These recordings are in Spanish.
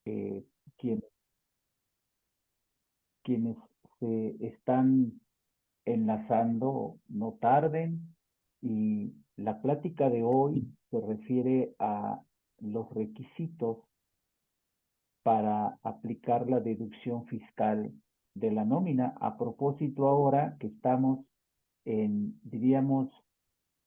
eh, quien- quienes se están enlazando no tarden, y la plática de hoy se refiere a los requisitos para aplicar la deducción fiscal de la nómina. A propósito, ahora que estamos diríamos,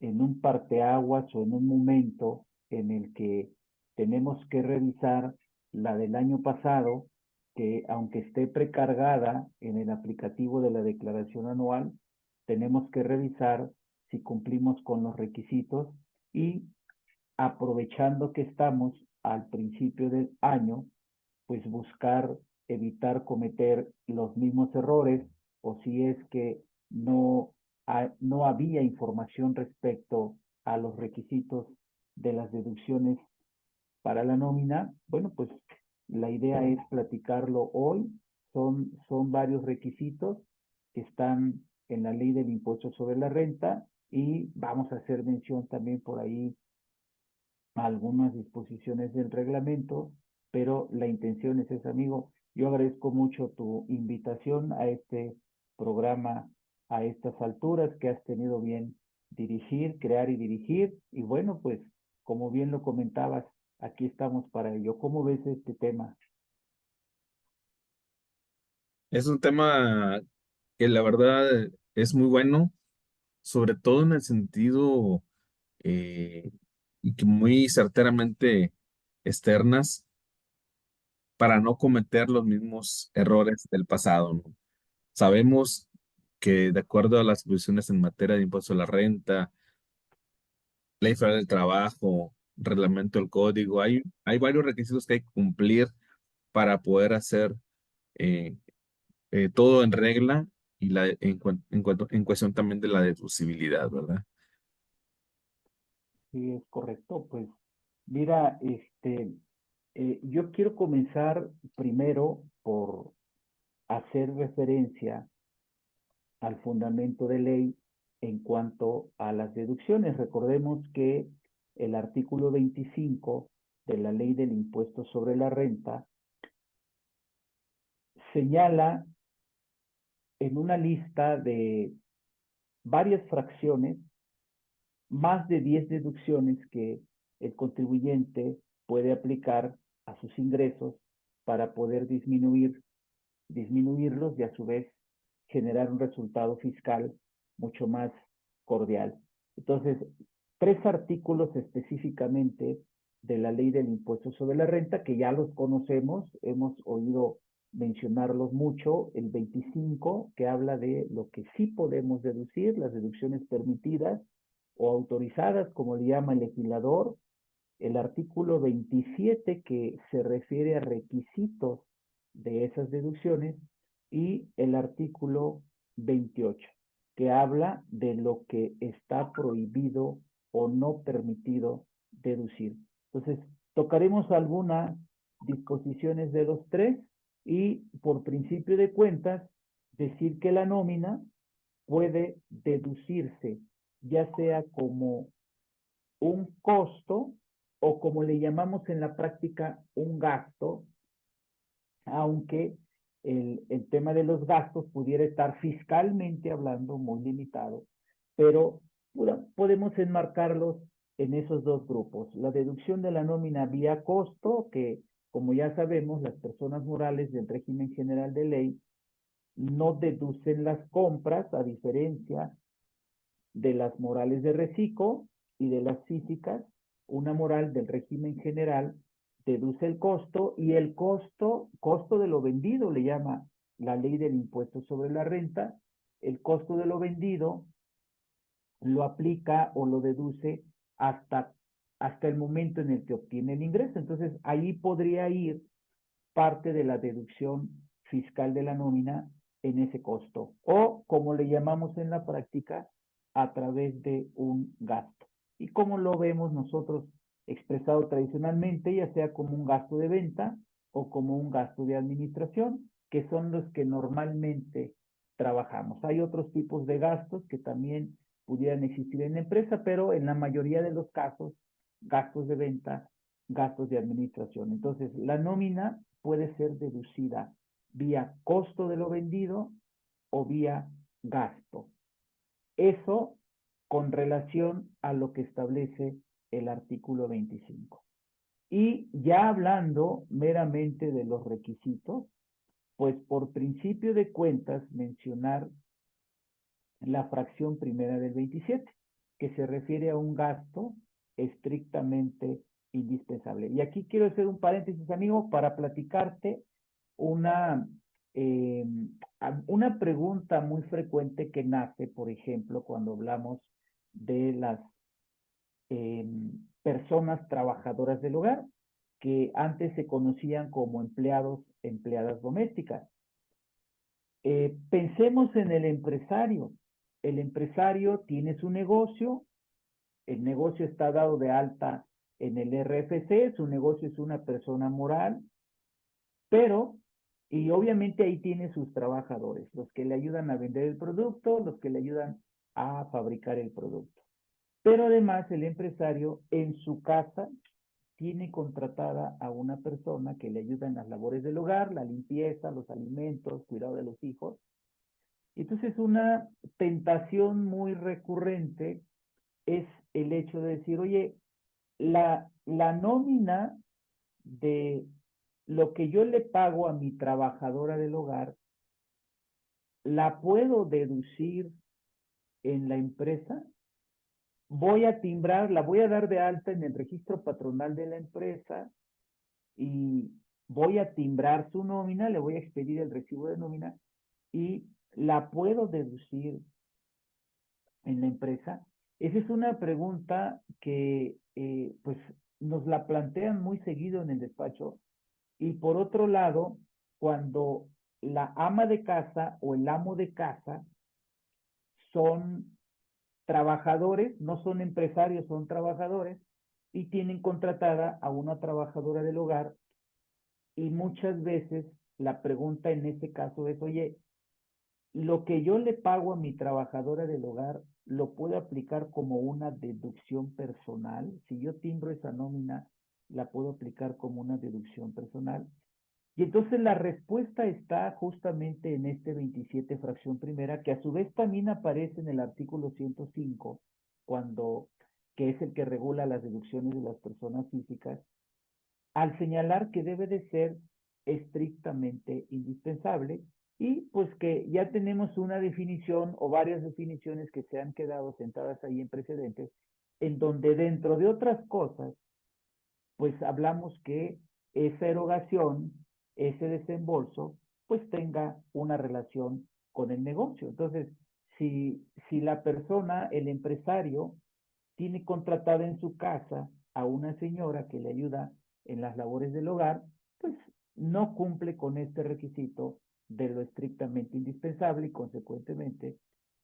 en un parteaguas o en un momento en el que tenemos que revisar la del año pasado, que aunque esté precargada en el aplicativo de la declaración anual, tenemos que revisar si cumplimos con los requisitos, y aprovechando que estamos al principio del año, pues buscar evitar cometer los mismos errores, o si es que no había información respecto a los requisitos de las deducciones para la nómina. Bueno, pues la idea es platicarlo hoy. Son varios requisitos que están en la ley del impuesto sobre la renta, y vamos a hacer mención también por ahí algunas disposiciones del reglamento, pero la intención es esa, amigo. Yo agradezco mucho tu invitación a este programa a estas alturas, que has tenido bien dirigir, crear y dirigir. Y bueno, pues como bien lo comentabas, aquí estamos para ello. ¿Cómo ves este tema? Es un tema que la verdad es muy bueno, sobre todo en el sentido eh, y que muy certeramente externas para no cometer los mismos errores del pasado, ¿no? Sabemos que de acuerdo a las disposiciones en materia de impuesto a la renta, ley federal del trabajo, reglamento del código, hay varios requisitos que hay que cumplir para poder hacer eh, todo en regla y en cuestión también de la deducibilidad, ¿verdad? Sí, es correcto. Pues mira, yo quiero comenzar primero por hacer referencia al fundamento de ley en cuanto a las deducciones. Recordemos que el artículo 25 de la ley del impuesto sobre la renta señala en una lista de varias fracciones más de 10 deducciones que el contribuyente puede aplicar a sus ingresos para poder disminuirlos, y a su vez generar un resultado fiscal mucho más cordial. Entonces, tres artículos específicamente de la ley del impuesto sobre la renta, que ya los conocemos, hemos oído mencionarlos mucho: el 25, que habla de lo que sí podemos deducir, las deducciones permitidas o autorizadas, como le llama el legislador; el artículo 27, que se refiere a requisitos de esas deducciones; y el artículo 28, que habla de lo que está prohibido o no permitido deducir. Entonces, tocaremos algunas disposiciones de los tres, y por principio de cuentas, decir que la nómina puede deducirse, ya sea como un costo, o como le llamamos en la práctica, un gasto, aunque el tema de los gastos pudiera estar fiscalmente hablando muy limitado, pero podemos enmarcarlos en esos dos grupos. La deducción de la nómina vía costo, que como ya sabemos, las personas morales del régimen general de ley no deducen las compras, a diferencia de las morales de reciclo y de las físicas. Una moral del régimen general deduce el costo, y el costo de lo vendido le llama la ley del impuesto sobre la renta. El costo de lo vendido lo aplica o lo deduce hasta el momento en el que obtiene el ingreso. Entonces, ahí podría ir parte de la deducción fiscal de la nómina en ese costo, o como le llamamos en la práctica, a través de un gasto. Y como lo vemos nosotros expresado tradicionalmente, ya sea como un gasto de venta o como un gasto de administración, que son los que normalmente trabajamos. Hay otros tipos de gastos que también pudieran existir en la empresa, pero en la mayoría de los casos, gastos de venta gastos de administración. Entonces, la nómina puede ser deducida vía costo de lo vendido o vía gasto. Eso con relación a lo que establece el artículo 25. Y ya hablando meramente de los requisitos, pues por principio de cuentas mencionar la fracción primera del 27, que se refiere a un gasto estrictamente indispensable. Y aquí quiero hacer un paréntesis, amigo, para platicarte una, eh, una pregunta muy frecuente que nace, por ejemplo, cuando hablamos de las personas trabajadoras del hogar, que antes se conocían como empleados, empleadas domésticas. Pensemos en el empresario. El empresario tiene su negocio, el negocio está dado de alta en el RFC, su negocio es una persona moral, pero, y obviamente ahí tiene sus trabajadores, los que le ayudan a vender el producto, los que le ayudan a fabricar el producto. Pero además el empresario en su casa tiene contratada a una persona que le ayuda en las labores del hogar, la limpieza, los alimentos, cuidado de los hijos. Entonces una tentación muy recurrente es el hecho de decir, oye, la nómina de lo que yo le pago a mi trabajadora del hogar, ¿la puedo deducir en la empresa? Voy a timbrar, la voy a dar de alta en el registro patronal de la empresa y voy a timbrar su nómina, le voy a expedir el recibo de nómina y la puedo deducir en la empresa. Esa es una pregunta que pues nos la plantean muy seguido en el despacho. Y por otro lado, cuando la ama de casa o el amo de casa son trabajadores, no son empresarios, son trabajadores, y tienen contratada a una trabajadora del hogar, y muchas veces la pregunta en ese caso es, oye, lo que yo le pago a mi trabajadora del hogar, ¿lo puedo aplicar como una deducción personal? Si yo timbro esa nómina, ¿la puedo aplicar como una deducción personal? Y entonces la respuesta está justamente en este 27 fracción primera, que a su vez también aparece en el artículo 105, cuando, que es el que regula las deducciones de las personas físicas, al señalar que debe de ser estrictamente indispensable y pues que ya tenemos una definición o varias definiciones que se han quedado sentadas ahí en precedentes, en donde dentro de otras cosas, pues hablamos que esa erogación, ese desembolso, pues tenga una relación con el negocio. Entonces, si la persona, el empresario, tiene contratada en su casa a una señora que le ayuda en las labores del hogar, pues no cumple con este requisito de lo estrictamente indispensable y consecuentemente,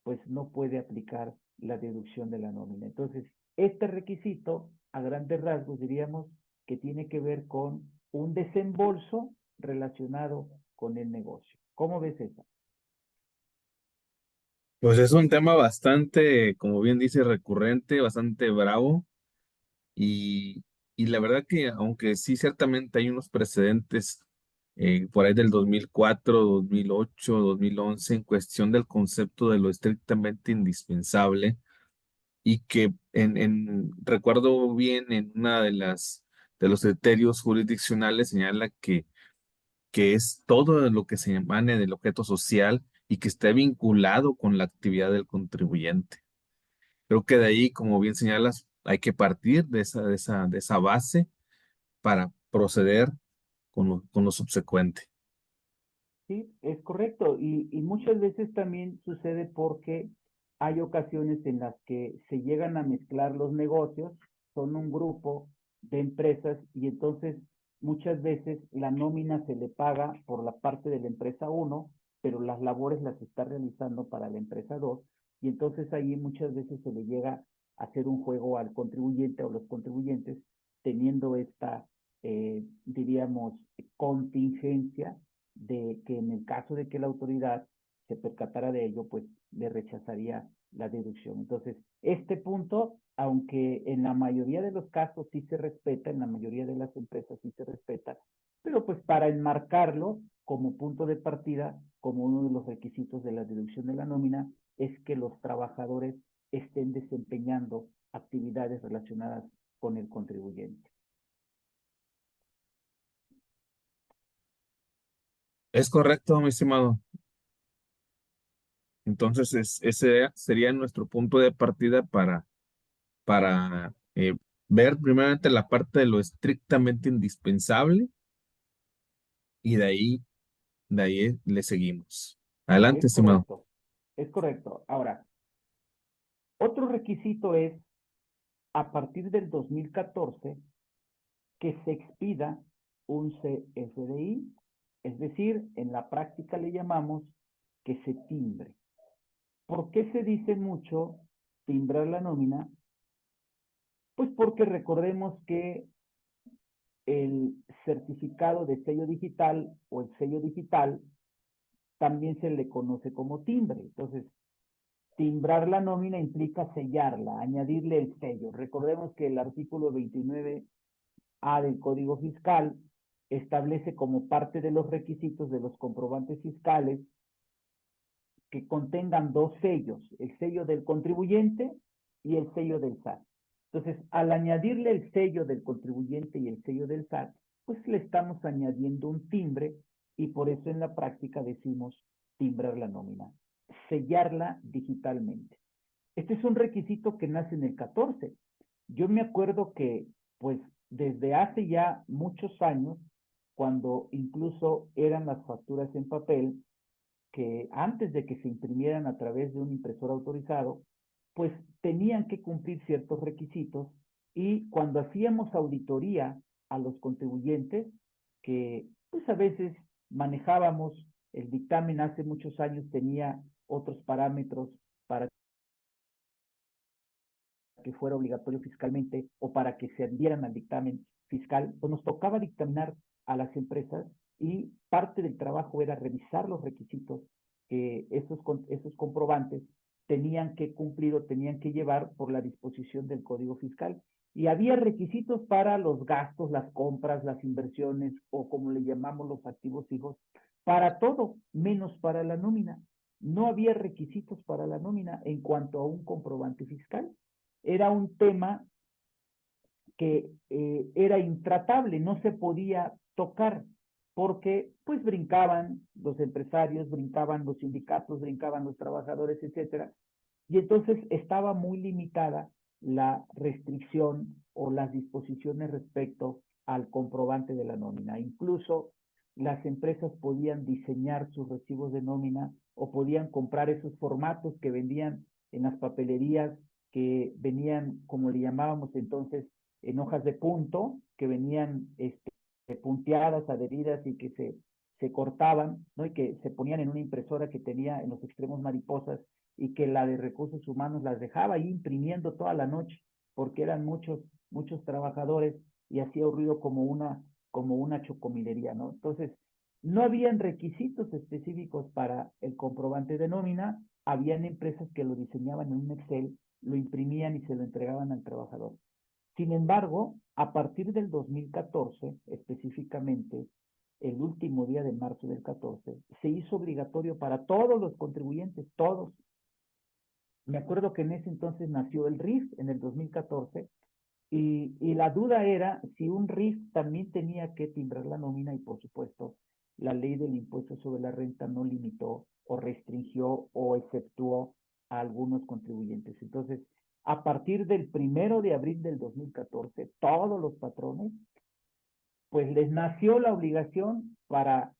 pues no puede aplicar la deducción de la nómina. Entonces, este requisito, a grandes rasgos, diríamos que tiene que ver con un desembolso relacionado con el negocio. ¿Cómo ves eso? Pues es un tema bastante, como bien dice, recurrente, bastante bravo y, y la verdad que aunque sí ciertamente hay unos precedentes por ahí del 2004, 2008, 2011 en cuestión del concepto de lo estrictamente indispensable y que recuerdo bien en una de de los criterios jurisdiccionales señala que es todo lo que se emane del objeto social y que esté vinculado con la actividad del contribuyente. Creo que de ahí, como bien señalas, hay que partir de esa base para proceder con lo subsecuente. Sí, es correcto. Y muchas veces también sucede porque hay ocasiones en las que se llegan a mezclar los negocios, son un grupo de empresas y entonces muchas veces la nómina se le paga por la parte de la empresa uno, pero las labores las está realizando para la empresa 2 y entonces ahí muchas veces se le llega a hacer un juego al contribuyente o los contribuyentes teniendo esta, diríamos, contingencia de que en el caso de que la autoridad se percatara de ello, pues le rechazaría la deducción. Entonces, este punto, aunque en la mayoría de los casos sí se respeta, en la mayoría de las empresas sí se respeta, pero pues para enmarcarlo como punto de partida, como uno de los requisitos de la deducción de la nómina, es que los trabajadores estén desempeñando actividades relacionadas con el contribuyente. Es correcto, mi estimado. Entonces, ese sería nuestro punto de partida para ver primeramente la parte de lo estrictamente indispensable y de ahí le seguimos. Adelante, Es estimado. correcto, es correcto. Ahora, otro requisito es, a partir del 2014, que se expida un CFDI, es decir, en la práctica le llamamos que se timbre. ¿Por qué se dice mucho timbrar la nómina? Pues porque recordemos que el certificado de sello digital o el sello digital también se le conoce como timbre. Entonces, timbrar la nómina implica sellarla, añadirle el sello. Recordemos que el artículo 29A del Código Fiscal establece como parte de los requisitos de los comprobantes fiscales que contengan dos sellos, el sello del contribuyente y el sello del SAT. Entonces, al añadirle el sello del contribuyente y el sello del SAT, pues le estamos añadiendo un timbre y por eso en la práctica decimos timbrar la nómina, sellarla digitalmente. Este es un requisito que nace en el 14. Yo me acuerdo que, pues, desde hace ya muchos años, cuando incluso eran las facturas en papel, que antes de que se imprimieran a través de un impresor autorizado, pues tenían que cumplir ciertos requisitos y cuando hacíamos auditoría a los contribuyentes, que pues a veces manejábamos, el dictamen hace muchos años tenía otros parámetros para que fuera obligatorio fiscalmente o para que se adhieran al dictamen fiscal, pues nos tocaba dictaminar a las empresas y parte del trabajo era revisar los requisitos que esos comprobantes tenían que cumplir o tenían que llevar por la disposición del Código Fiscal. Y había requisitos para los gastos, las compras, las inversiones o como le llamamos los activos fijos, para todo, menos para la nómina. No había requisitos para la nómina en cuanto a un comprobante fiscal. Era un tema que era intratable, no se podía tocar, porque pues brincaban los empresarios, brincaban los sindicatos, brincaban los trabajadores, etcétera, y entonces estaba muy limitada la restricción o las disposiciones respecto al comprobante de la nómina. Incluso las empresas podían diseñar sus recibos de nómina o podían comprar esos formatos que vendían en las papelerías, que venían, como le llamábamos entonces, en hojas de punto, que venían punteadas, adheridas y que se cortaban, ¿no? Y que se ponían en una impresora que tenía en los extremos mariposas y que la de recursos humanos las dejaba ahí imprimiendo toda la noche, porque eran muchos trabajadores y hacía un ruido como una chocomilería, ¿no? Entonces, no habían requisitos específicos para el comprobante de nómina, habían empresas que lo diseñaban en un Excel, lo imprimían y se lo entregaban al trabajador. Sin embargo, a partir del 2014, específicamente, el último día de marzo del 14, se hizo obligatorio para todos los contribuyentes, todos. Me acuerdo que en ese entonces nació el RIF en el 2014 y la duda era si un RIF también tenía que timbrar la nómina y por supuesto la ley del impuesto sobre la renta no limitó o restringió o exceptuó a algunos contribuyentes. Entonces, a partir del 1 de abril del 2014, todos los patrones, pues les nació la obligación para,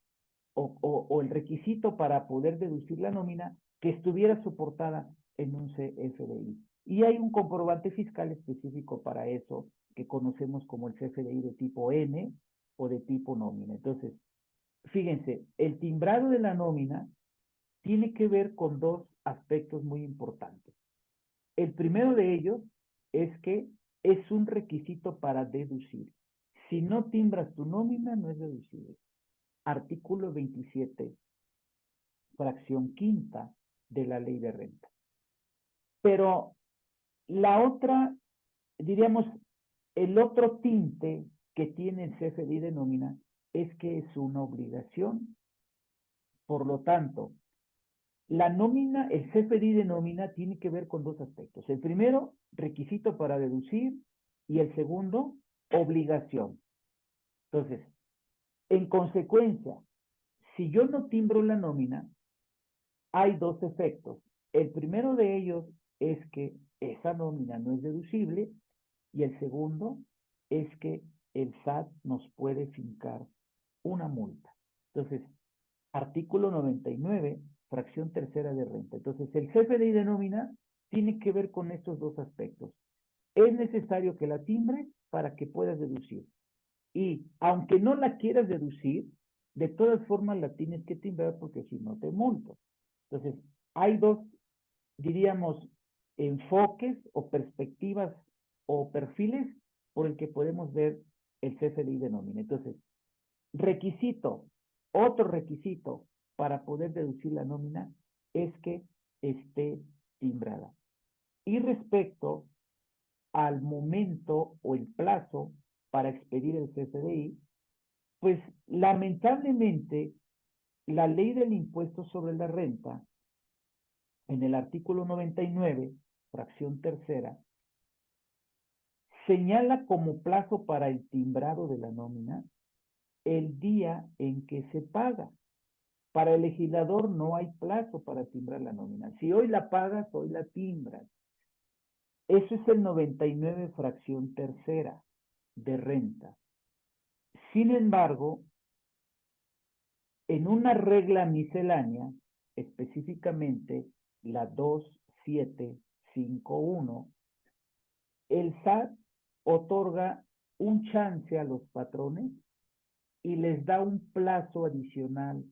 o el requisito para poder deducir la nómina que estuviera soportada en un CFDI. Y hay un comprobante fiscal específico para eso que conocemos como el CFDI de tipo N o de tipo nómina. Entonces, fíjense, el timbrado de la nómina tiene que ver con dos aspectos muy importantes. El primero de ellos es que es un requisito para deducir. Si no timbras tu nómina, no es deducible. Artículo 27 fracción quinta de la ley de renta. Pero la otra, diríamos, el otro tinte que tiene el CFDI de nómina es que es una obligación. Por lo tanto, la nómina, el CFDI de nómina tiene que ver con dos aspectos. El primero, requisito para deducir, y el segundo, obligación. Entonces, en consecuencia, si yo no timbro la nómina, hay dos efectos. El primero de ellos es que esa nómina no es deducible, y el segundo es que el SAT nos puede fincar una multa. Entonces, artículo 99, fracción tercera de renta. Entonces, el CFDI de nómina tiene que ver con estos dos aspectos. Es necesario que la timbres para que puedas deducir. Y aunque no la quieras deducir, de todas formas la tienes que timbrar porque si no te multo. Entonces, hay dos, diríamos, enfoques o perspectivas o perfiles por el que podemos ver el CFDI de nómina. Entonces, requisito, otro requisito para poder deducir la nómina es que esté timbrada. Y respecto al momento o el plazo para expedir el CFDI, pues lamentablemente la ley del impuesto sobre la renta, en el artículo 99, fracción tercera, señala como plazo para el timbrado de la nómina el día en que se paga. Para el legislador no hay plazo para timbrar la nómina. Si hoy la pagas, hoy la timbras. Eso es el 99, fracción tercera de renta. Sin embargo, en una regla miscelánea, específicamente la 2751, el SAT otorga un chance a los patrones y les da un plazo adicional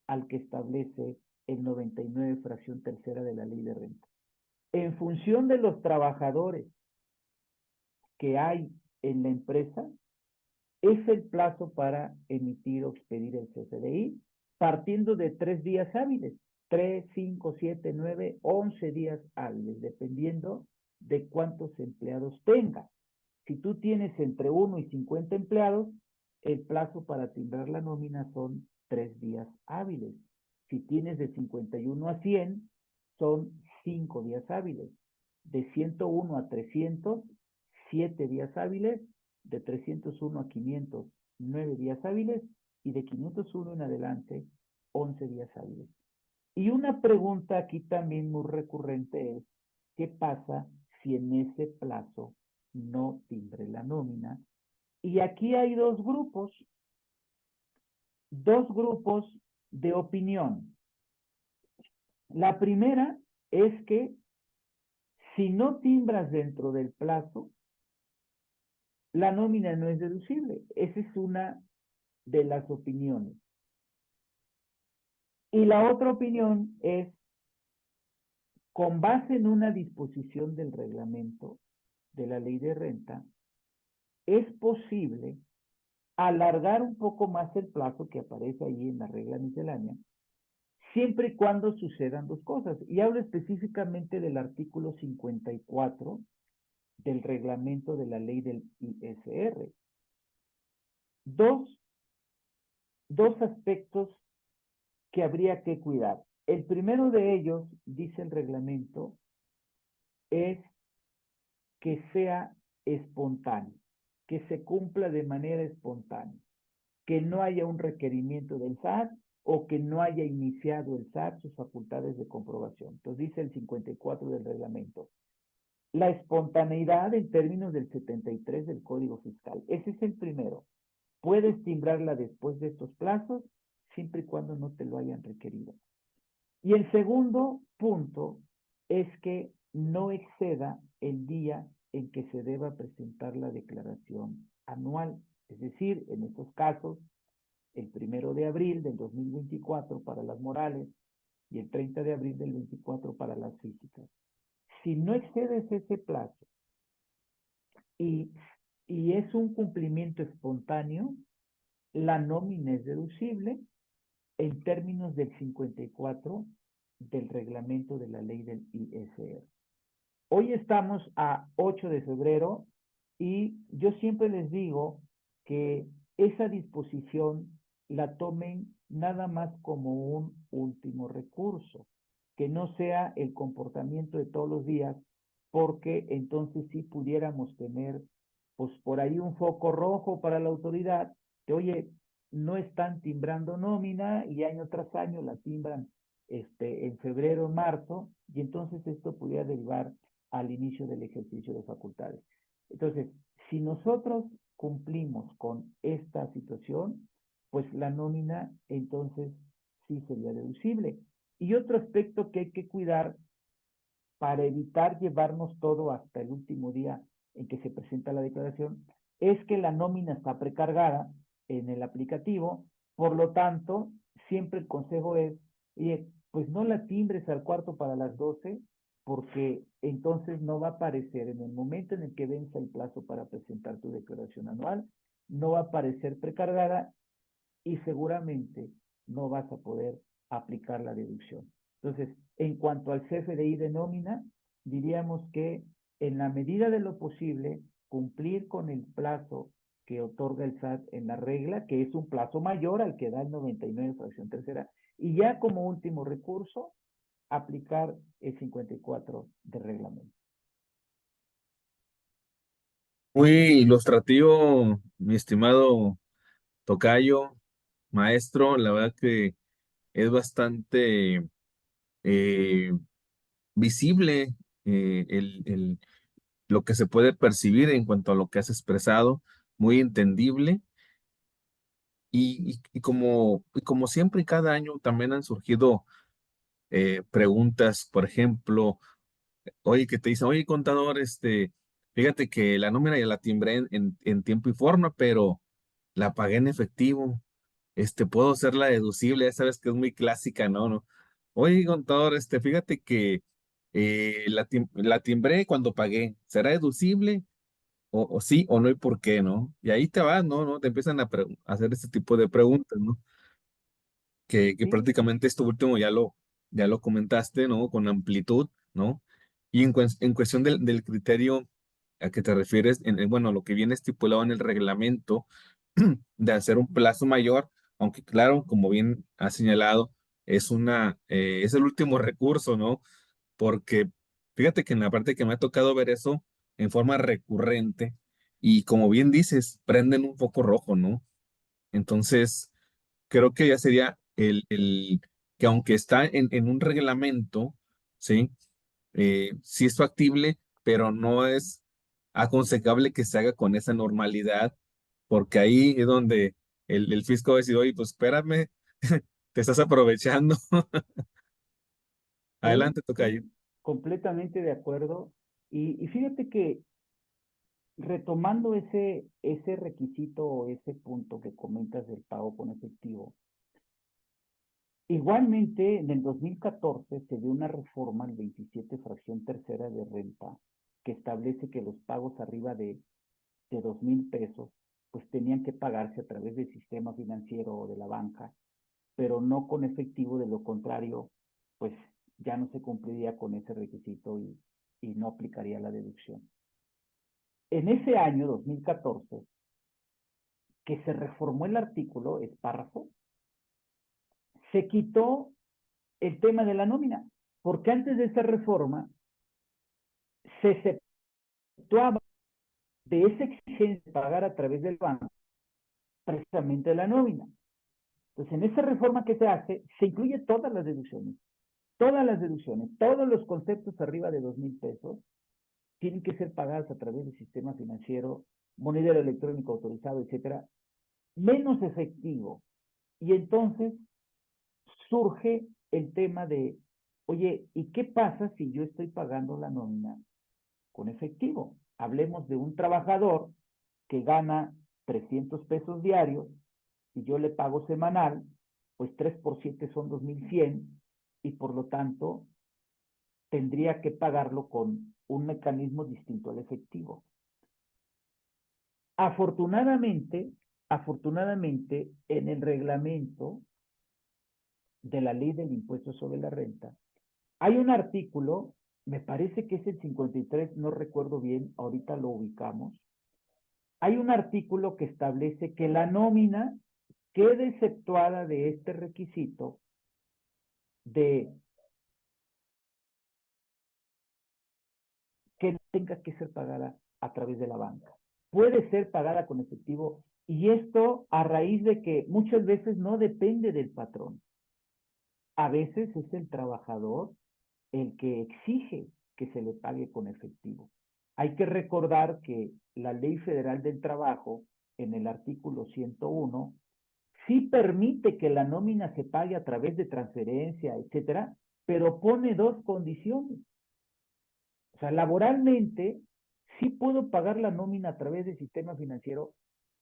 al que establece el 99, fracción tercera de la ley de renta. En función de los trabajadores que hay en la empresa, es el plazo para emitir o expedir el CFDI, partiendo de 3 días hábiles, 3, 5, 7, 9, 11 días hábiles, dependiendo de cuántos empleados tenga. Si tú tienes entre 1 y 50 empleados, el plazo para timbrar la nómina son 3 días hábiles. Si tienes de 51 a 100, son 5 días hábiles. De 101 a 300, 7 días hábiles. De 301 a 500, 9 días hábiles. Y de 501 en adelante, 11 días hábiles. Y una pregunta aquí también muy recurrente es, ¿qué pasa si en ese plazo no timbre la nómina? Y aquí hay dos grupos de opinión. La primera es que si no timbras dentro del plazo, la nómina no es deducible. Esa es una de las opiniones. Y la otra opinión es, con base en una disposición del reglamento de la ley de renta, es posible alargar un poco más el plazo que aparece ahí en la regla miscelánea, siempre y cuando sucedan dos cosas. Y hablo específicamente del artículo 54 del reglamento de la ley del ISR. Dos aspectos que habría que cuidar. El primero de ellos, dice el reglamento, es que sea espontáneo, que se cumpla de manera espontánea, que no haya un requerimiento del SAT o que no haya iniciado el SAT sus facultades de comprobación. Entonces dice el 54 del reglamento. La espontaneidad en términos del 73 del Código Fiscal. Ese es el primero. Puedes timbrarla después de estos plazos, siempre y cuando no te lo hayan requerido. Y el segundo punto es que no exceda el día en que se deba presentar la declaración anual. Es decir, en estos casos, el 1 de abril del 2024 para las morales y el 30 de abril del 24 para las físicas. Si no excedes ese plazo y, y es un cumplimiento espontáneo, la nómina es deducible en términos del 54 del reglamento de la ley del ISR. Hoy estamos a 8 de febrero y yo siempre les digo que esa disposición la tomen nada más como un último recurso, que no sea el comportamiento de todos los días, porque entonces sí pudiéramos tener pues por ahí un foco rojo para la autoridad, que oye, no están timbrando nómina y año tras año la timbran en febrero, marzo, y entonces esto pudiera derivar al inicio del ejercicio de facultades. Entonces, si nosotros cumplimos con esta situación, pues la nómina entonces sí sería deducible. Y otro aspecto que hay que cuidar para evitar llevarnos todo hasta el último día en que se presenta la declaración, es que la nómina está precargada en el aplicativo, por lo tanto, siempre el consejo es, oye, pues no la timbres al cuarto para las 12, porque entonces no va a aparecer en el momento en el que venza el plazo para presentar tu declaración anual, no va a aparecer precargada y seguramente no vas a poder aplicar la deducción. Entonces, en cuanto al CFDI de nómina, diríamos que en la medida de lo posible, cumplir con el plazo que otorga el SAT en la regla, que es un plazo mayor al que da el 99 fracción tercera, y ya como último recurso, aplicar el 54 de reglamento. Muy ilustrativo, mi estimado tocayo, maestro, la verdad que es bastante eh, visible lo que se puede percibir en cuanto a lo que has expresado, muy entendible. Y como siempre y cada año también han surgido preguntas, por ejemplo, oye, que te dicen, oye, contador, fíjate que la nómina ya la timbré en tiempo y forma, pero la pagué en efectivo. Puedo hacerla deducible, ya sabes que es muy clásica, ¿no? ¿No? Oye, contador, fíjate que la timbré cuando pagué. ¿Será deducible? O sí o no y por qué, ¿no? Y ahí te vas, ¿no? ¿No? Te empiezan a hacer este tipo de preguntas, ¿no? Que ¿Sí? prácticamente esto último ya lo comentaste, ¿no? Con amplitud, ¿no? Y en cuestión del criterio a que te refieres, bueno, lo que viene estipulado en el reglamento de hacer un plazo mayor, aunque claro, como bien ha señalado, es el último recurso, ¿no? Porque fíjate que en la parte que me ha tocado ver eso en forma recurrente y como bien dices, prenden un foco rojo, ¿no? Entonces, creo que ya sería que aunque está en un reglamento, ¿sí? Sí es factible, pero no es aconsejable que se haga con esa normalidad, porque ahí es donde el fisco va a decir, oye, pues espérame, te estás aprovechando. Sí, Adelante, tocayo. sí, completamente de acuerdo. Y fíjate que retomando ese requisito o ese punto que comentas del pago con efectivo, igualmente en el 2014 se dio una reforma al 27 fracción tercera de renta que establece que los pagos arriba de 2,000 pesos pues tenían que pagarse a través del sistema financiero o de la banca, pero no con efectivo, de lo contrario, pues ya no se cumpliría con ese requisito y no aplicaría la deducción. En ese año 2014 que se reformó el artículo, es párrafo, se quitó el tema de la nómina, porque antes de esa reforma se exceptuaba de esa exigencia de pagar a través del banco precisamente la nómina. Entonces, en esa reforma que se hace, se incluye todas las deducciones, todos los conceptos arriba de 2,000 pesos tienen que ser pagados a través del sistema financiero, monedero electrónico autorizado, etcétera, menos efectivo. Y entonces surge el tema de, oye, ¿y qué pasa si yo estoy pagando la nómina con efectivo? Hablemos de un trabajador que gana 300 pesos diarios y yo le pago semanal, pues 3 por 7 son 2,100 y por lo tanto tendría que pagarlo con un mecanismo distinto al efectivo. Afortunadamente, en el reglamento de la ley del impuesto sobre la renta, hay un artículo, me parece que es el 53, no recuerdo bien, ahorita lo ubicamos. Hay un artículo que establece que la nómina quede exceptuada de este requisito de que tenga que ser pagada a través de la banca. Puede ser pagada con efectivo y esto a raíz de que muchas veces no depende del patrón. A veces es el trabajador el que exige que se le pague con efectivo. Hay que recordar que la Ley Federal del Trabajo, en el artículo 101, sí permite que la nómina se pague a través de transferencia, etcétera, pero pone dos condiciones. O sea, laboralmente sí puedo pagar la nómina a través del sistema financiero,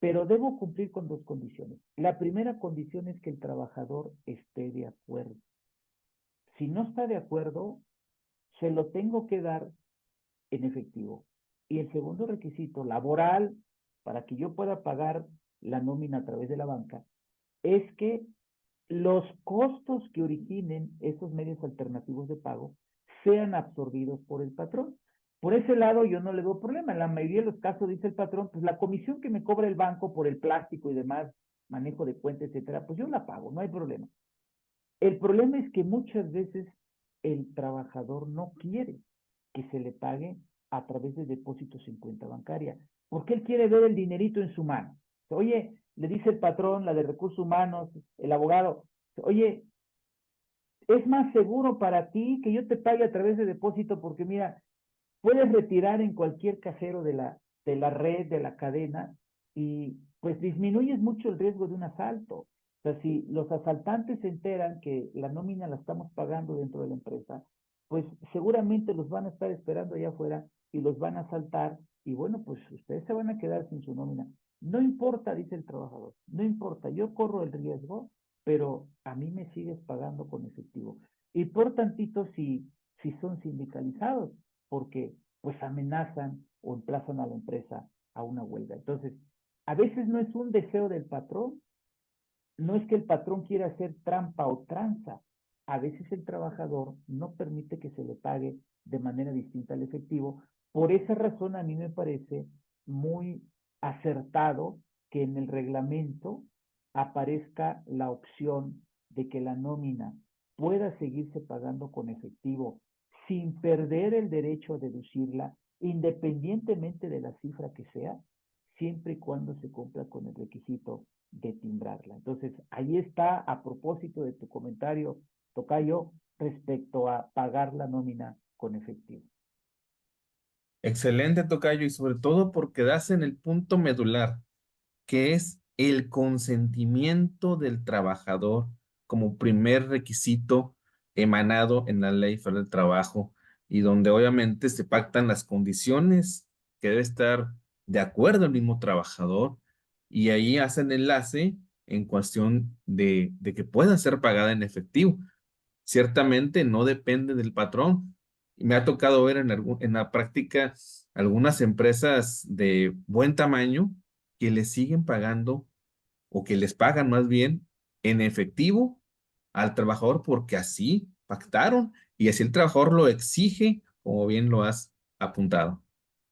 pero debo cumplir con dos condiciones. La primera condición es que el trabajador esté de acuerdo. Si no está de acuerdo, se lo tengo que dar en efectivo. Y el segundo requisito laboral para que yo pueda pagar la nómina a través de la banca es que los costos que originen esos medios alternativos de pago sean absorbidos por el patrón. Por ese lado yo no le veo problema. En la mayoría de los casos dice el patrón, pues la comisión que me cobra el banco por el plástico y demás, manejo de cuenta, etcétera, pues yo la pago, no hay problema. El problema es que muchas veces el trabajador no quiere que se le pague a través de depósitos en cuenta bancaria, porque él quiere ver el dinerito en su mano. Oye, le dice el patrón, la de recursos humanos, el abogado, oye, es más seguro para ti que yo te pague a través de depósito porque mira, puedes retirar en cualquier cajero de la red, de la cadena, y pues disminuyes mucho el riesgo de un asalto. O sea, si los asaltantes se enteran que la nómina la estamos pagando dentro de la empresa, pues seguramente los van a estar esperando allá afuera y los van a asaltar y bueno, pues ustedes se van a quedar sin su nómina. No importa, dice el trabajador, no importa, yo corro el riesgo, pero a mí me sigues pagando con efectivo. Y por tantito si son sindicalizados, porque pues amenazan o emplazan a la empresa a una huelga. Entonces, a veces no es un deseo del patrón, no es que el patrón quiera hacer trampa o tranza, a veces el trabajador no permite que se le pague de manera distinta al efectivo. Por esa razón a mí me parece muy acertado que en el reglamento aparezca la opción de que la nómina pueda seguirse pagando con efectivo sin perder el derecho a deducirla, independientemente de la cifra que sea, siempre y cuando se cumpla con el requisito de timbrarla. Entonces, ahí está, a propósito de tu comentario, tocayo, respecto a pagar la nómina con efectivo. Excelente, tocayo, y sobre todo porque das en el punto medular, que es el consentimiento del trabajador como primer requisito emanado en la Ley Federal del Trabajo y donde obviamente se pactan las condiciones que debe estar de acuerdo el mismo trabajador y ahí hacen enlace en cuestión de que pueda ser pagada en efectivo. Ciertamente no depende del patrón. Y me ha tocado ver en la práctica algunas empresas de buen tamaño que les siguen pagando o que les pagan más bien en efectivo al trabajador porque así pactaron y así el trabajador lo exige, como bien lo has apuntado.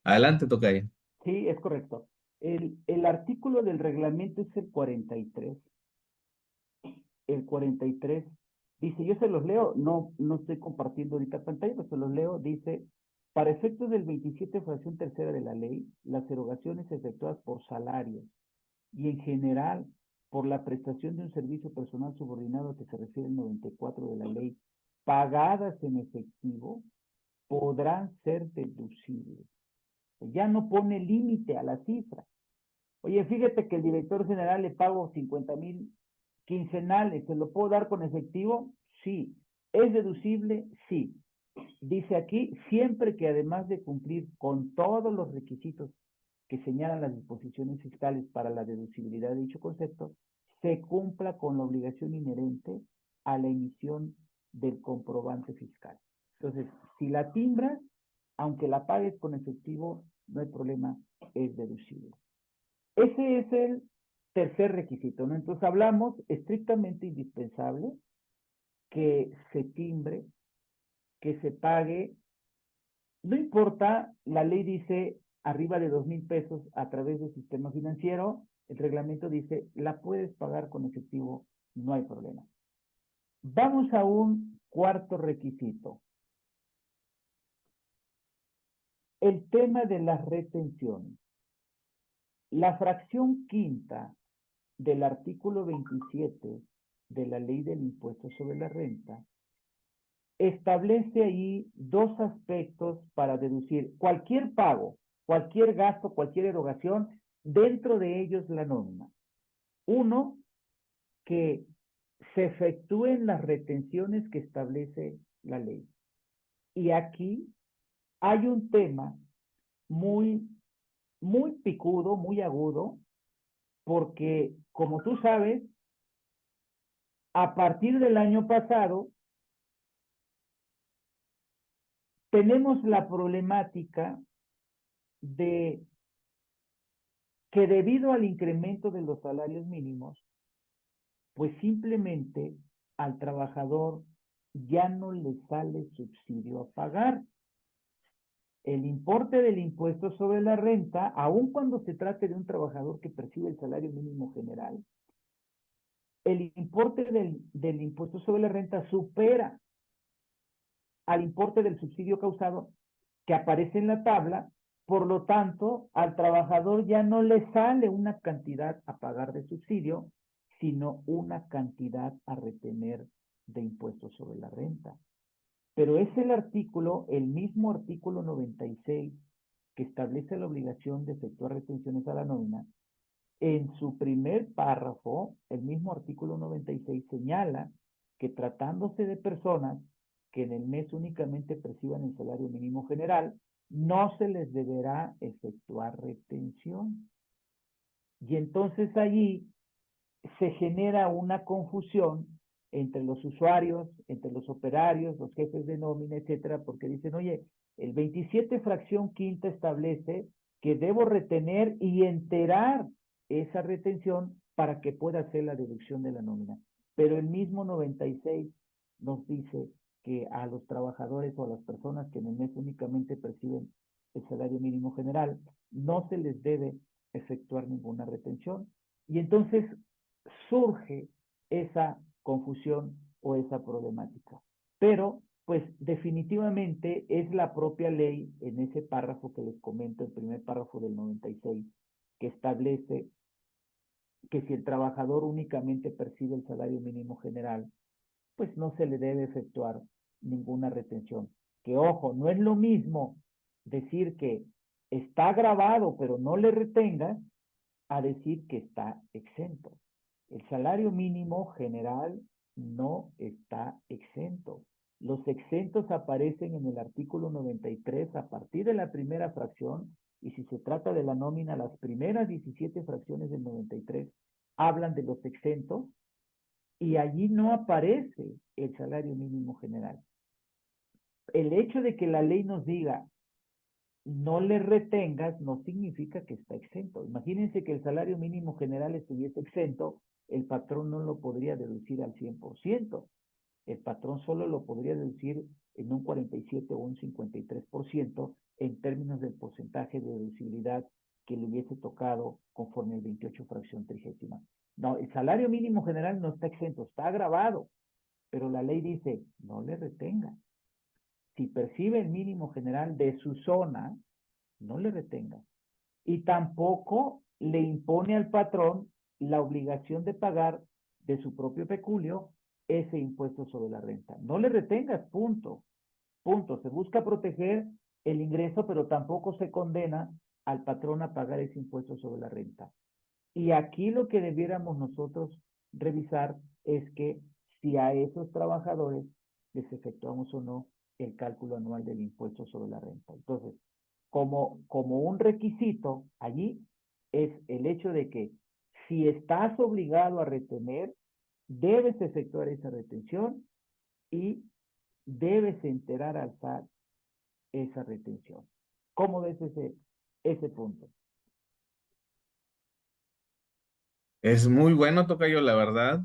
Adelante, Tocayo. Sí, es correcto. El artículo del reglamento es el 43. El 43 dice, yo se los leo, no estoy compartiendo ahorita pantalla, pero se los leo, dice, para efectos del 27 fracción tercera de la ley, las erogaciones efectuadas por salarios y en general por la prestación de un servicio personal subordinado a que se refiere el 94 de la ley, pagadas en efectivo, podrán ser deducibles. Ya no pone límite a la cifra. Oye, fíjate que el director general le pago 50,000 quincenales, ¿se lo puedo dar con efectivo? Sí. ¿Es deducible? Sí. Dice aquí, siempre que además de cumplir con todos los requisitos que señalan las disposiciones fiscales para la deducibilidad de dicho concepto, se cumpla con la obligación inherente a la emisión del comprobante fiscal. Entonces, si la timbras, aunque la pagues con efectivo, no hay problema, es deducible. Ese es el tercer requisito, ¿no? Entonces hablamos estrictamente indispensable, que se timbre, que se pague, no importa, la ley dice arriba de 2,000 pesos a través del sistema financiero, el reglamento dice la puedes pagar con efectivo, no hay problema. Vamos a un cuarto requisito. El tema de las retenciones. La fracción quinta del artículo 27 de la ley del impuesto sobre la renta establece ahí dos aspectos para deducir cualquier pago, cualquier gasto, cualquier erogación, dentro de ellos la nómina. Uno, que se efectúen las retenciones que establece la ley. Y aquí hay un tema muy, muy picudo, muy agudo, porque como tú sabes, a partir del año pasado, tenemos la problemática de que debido al incremento de los salarios mínimos, pues simplemente al trabajador ya no le sale subsidio a pagar. El importe del impuesto sobre la renta, aun cuando se trate de un trabajador que percibe el salario mínimo general, el importe del impuesto sobre la renta supera al importe del subsidio causado que aparece en la tabla. Por lo tanto, al trabajador ya no le sale una cantidad a pagar de subsidio, sino una cantidad a retener de impuestos sobre la renta. Pero es el mismo artículo 96, que establece la obligación de efectuar retenciones a la nómina. En su primer párrafo, el mismo artículo 96 señala que tratándose de personas que en el mes únicamente perciban el salario mínimo general, no se les deberá efectuar retención. Y entonces allí se genera una confusión entre los usuarios, entre los operarios, los jefes de nómina, etcétera, porque dicen, oye, el 27 fracción quinta establece que debo retener y enterar esa retención para que pueda hacer la deducción de la nómina. Pero el mismo 96 nos dice que a los trabajadores o a las personas que en el mes únicamente perciben el salario mínimo general, no se les debe efectuar ninguna retención. Y entonces surge esa confusión o esa problemática. Pero, pues definitivamente es la propia ley en ese párrafo que les comento, el primer párrafo del 96, que establece que si el trabajador únicamente percibe el salario mínimo general, pues no se le debe efectuar ninguna retención. Que ojo, no es lo mismo decir que está grabado pero no le retengas a decir que está exento. El salario mínimo general no está exento. Los exentos aparecen en el artículo 93 a partir de la primera fracción, y si se trata de la nómina, las primeras 17 fracciones del 93 hablan de los exentos, y allí no aparece el salario mínimo general. El hecho de que la ley nos diga no le retengas no significa que está exento. Imagínense que el salario mínimo general estuviese exento, el patrón no lo podría deducir al 100%. El patrón solo lo podría deducir en un 47 o un 53% en términos del porcentaje de deducibilidad que le hubiese tocado conforme el 28 fracción trigésima. No, el salario mínimo general no está exento, está agravado, pero la ley dice, no le retenga. Si percibe el mínimo general de su zona, no le retenga. Y tampoco le impone al patrón la obligación de pagar de su propio peculio ese impuesto sobre la renta. No le retengas, punto. Punto. Se busca proteger el ingreso, pero tampoco se condena al patrón a pagar ese impuesto sobre la renta. Y aquí lo que debiéramos nosotros revisar es que si a esos trabajadores les efectuamos o no el cálculo anual del impuesto sobre la renta. Entonces, como un requisito allí es el hecho de que si estás obligado a retener, debes efectuar esa retención y debes enterar al SAT esa retención. ¿Cómo ves ese punto? Es muy bueno, tocayo, la verdad.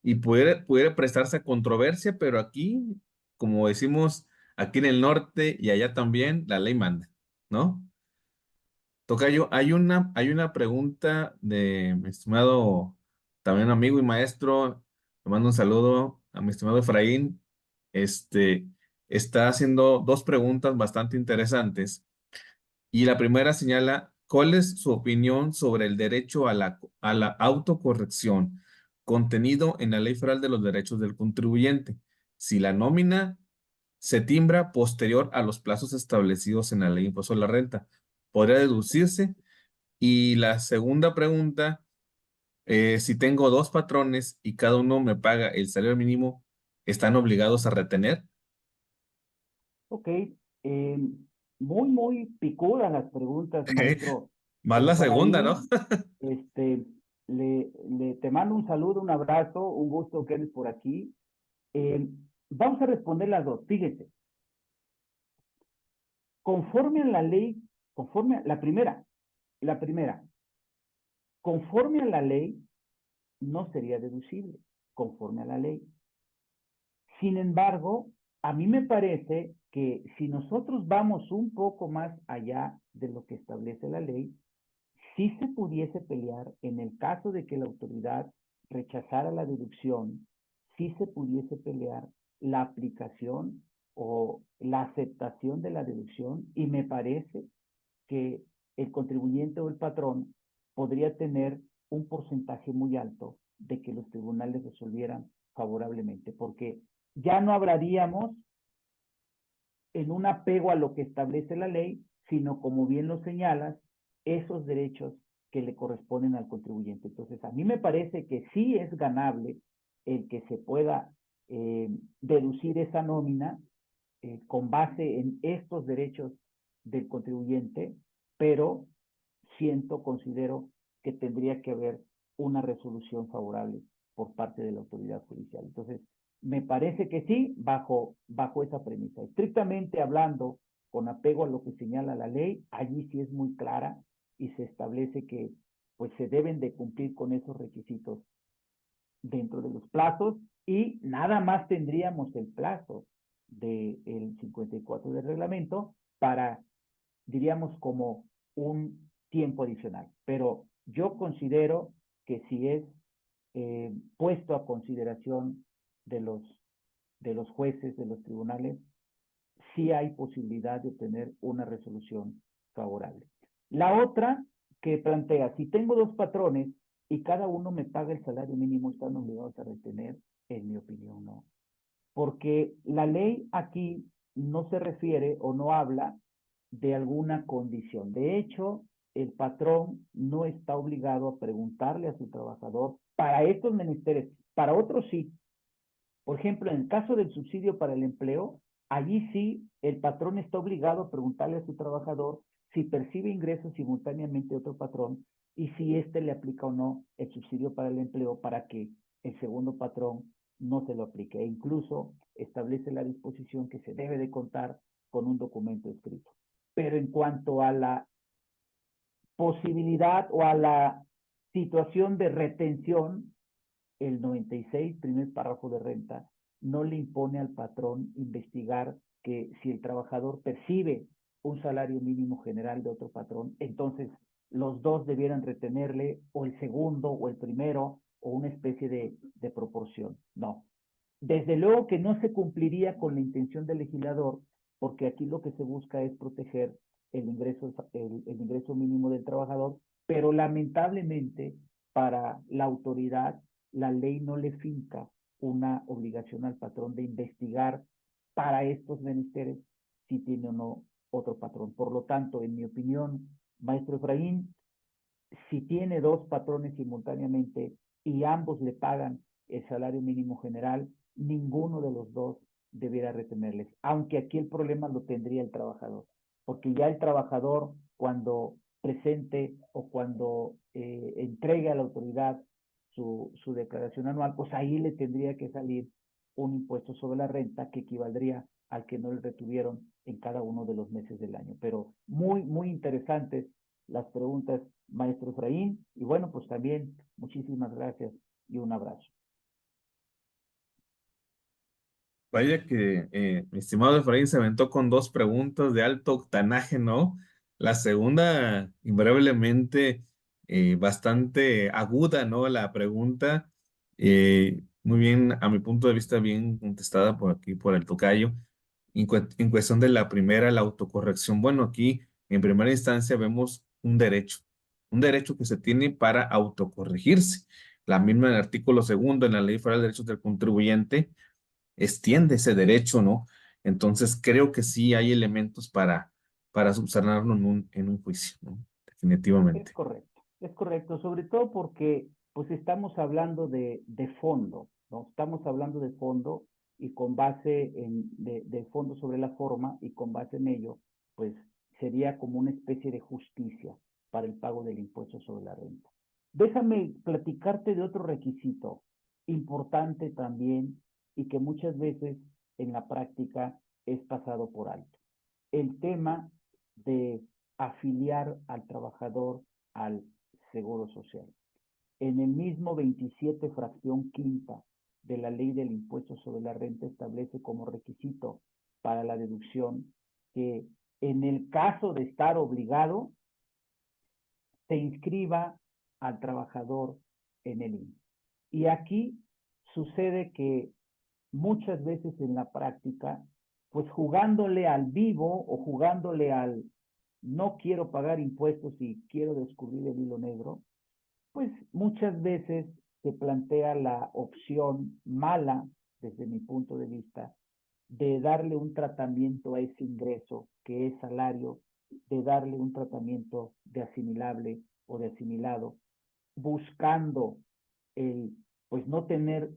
y pudiera prestarse a controversia, pero aquí, como decimos aquí en el norte y allá también, la ley manda, ¿no? Tocayo, hay una pregunta de mi estimado, también amigo y maestro, le mando un saludo a mi estimado Efraín. Este, está haciendo dos preguntas bastante interesantes. Y la primera señala, ¿cuál es su opinión sobre el derecho a la autocorrección contenido en la Ley Federal de los Derechos del Contribuyente? Si la nómina se timbra posterior a los plazos establecidos en la Ley de Impuesto a la Renta, ¿podría deducirse? Y la segunda pregunta, si tengo dos patrones y cada uno me paga el salario mínimo, ¿están obligados a retener? Ok, eh, muy picudas las preguntas, maestro Más la segunda, ¿no? Efraín. Este, te mando un saludo, un abrazo, un gusto que eres por aquí. Eh, Vamos a responder las dos. Fíjense, conforme a la ley, conforme a la primera, conforme a la ley, no sería deducible, conforme a la ley. Sin embargo, a mí me parece que si nosotros vamos un poco más allá de lo que establece la ley, sí se pudiese pelear en el caso de que la autoridad rechazara la deducción, sí se pudiese pelear la aplicación o la aceptación de la deducción y me parece que el contribuyente o el patrón podría tener un porcentaje muy alto de que los tribunales resolvieran favorablemente, porque ya no hablaríamos en un apego a lo que establece la ley, sino como bien lo señalas, esos derechos que le corresponden al contribuyente. Entonces, a mí me parece que sí es ganable el que se pueda deducir esa nómina con base en estos derechos del contribuyente, pero considero que tendría que haber una resolución favorable por parte de la autoridad judicial. Entonces, me parece que sí, bajo esa premisa. Estrictamente hablando, con apego a lo que señala la ley, allí sí es muy clara y se establece que pues se deben de cumplir con esos requisitos dentro de los plazos y nada más tendríamos el plazo del 54 del reglamento para, diríamos, como un tiempo adicional. Pero yo considero que si es puesto a consideración de los jueces, de los tribunales, sí hay posibilidad de obtener una resolución favorable. La otra que plantea, si tengo dos patrones y cada uno me paga el salario mínimo, ¿están obligados a retener? En mi opinión, no. Porque la ley aquí no se refiere o no habla de alguna condición. De hecho, el patrón no está obligado a preguntarle a su trabajador para estos menesteres. Para otros sí. Por ejemplo, en el caso del subsidio para el empleo, allí sí el patrón está obligado a preguntarle a su trabajador si percibe ingresos simultáneamente a otro patrón y si éste le aplica o no el subsidio para el empleo para que el segundo patrón no se lo aplique. E incluso establece la disposición que se debe de contar con un documento escrito. Pero en cuanto a la posibilidad o a la situación de retención, el 96, primer párrafo de renta, no le impone al patrón investigar que si el trabajador percibe un salario mínimo general de otro patrón, entonces los dos debieran retenerle o el segundo o el primero o una especie de proporción. No. Desde luego que no se cumpliría con la intención del legislador, porque aquí lo que se busca es proteger el ingreso mínimo del trabajador, pero lamentablemente para la autoridad la ley no le finca una obligación al patrón de investigar para estos menesteres si tiene o no otro patrón. Por lo tanto, en mi opinión, maestro Efraín, si tiene dos patrones simultáneamente y ambos le pagan el salario mínimo general, ninguno de los dos debiera retenerles, aunque aquí el problema lo tendría el trabajador, porque ya el trabajador cuando presente o cuando entregue a la autoridad su declaración anual, pues ahí le tendría que salir un impuesto sobre la renta que equivaldría al que no le retuvieron en cada uno de los meses del año. Pero muy interesantes las preguntas, maestro Efraín, y bueno, pues también muchísimas gracias y un abrazo. Vaya que mi estimado Efraín se aventó con dos preguntas de alto octanaje, ¿no? La segunda, invariablemente, bastante aguda, ¿no? La pregunta, muy bien, a mi punto de vista, bien contestada por aquí, por el tocayo. En cuestión de la primera, la autocorrección, bueno, aquí en primera instancia vemos un derecho que se tiene para autocorregirse. La misma en el artículo segundo en la Ley Federal de Derechos del Contribuyente extiende ese derecho, ¿no? Entonces creo que sí hay elementos para subsanarlo en un juicio, ¿no? Definitivamente. Es correcto, sobre todo porque pues estamos hablando de fondo, ¿no? Estamos hablando de fondo y con base de fondo sobre la forma y con base en ello, pues sería como una especie de justicia para el pago del impuesto sobre la renta. Déjame platicarte de otro requisito importante también y que muchas veces en la práctica es pasado por alto. El tema de afiliar al trabajador al Seguro Social. En el mismo 27 fracción quinta de la ley del impuesto sobre la renta establece como requisito para la deducción que en el caso de estar obligado, se inscriba al trabajador en el IMSS. Y aquí sucede que muchas veces en la práctica, pues jugándole al vivo o jugándole al no quiero pagar impuestos y quiero descubrir el hilo negro, pues muchas veces se plantea la opción mala, desde mi punto de vista, de darle un tratamiento a ese ingreso que es salario, de darle un tratamiento de asimilable o de asimilado, buscando el, pues no tener